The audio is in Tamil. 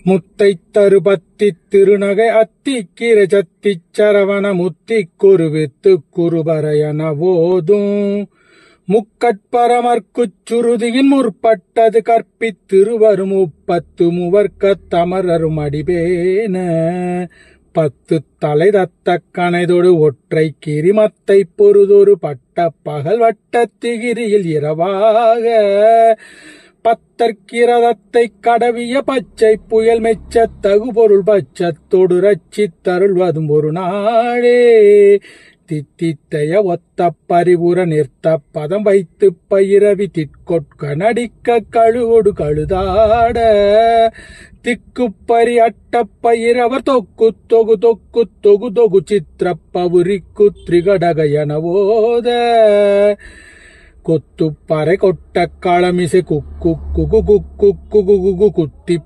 முத்தை தருபத்தி திருநகை அத்தி கிரஜத்தி சரவண முத்தி குருவித்து குருபரையன போதும் முக்கட்பரமர்க்குச் சுருதியின் முற்பட்டது கற்பித்திருவரும் முப்பத்து மூவர்க்க தமரரும் அடிபேன பத்து தலை தத்த கணைதொடு ஒற்றை கிரிமத்தை பொருதொரு பட்ட பகல் வட்ட திகிரியில் இரவாக பத்தற்கிரதத்தை கடவிய பச்சை புயல் மெச்ச தகுபொருள் பச்சத்தொடு ரச்சி தருள்வதும் ஒரு நாளே தித்தித்தைய ஒத்த பரிபுற நிறுத்த பதம் வைத்து பயிரவி திட்கொட்க நடிக்க கழுவொடு கழுதாட திக்குப்பரி அட்ட பயிரவர் தொக்கு தொகு தொக்கு தொகு தொகு சித்திர பவுரிக்கு திரிகடகயனவோத கொத்து பறை கொட்ட களமிசை குக்கு குகு குக்கு குகு குகு குத்தி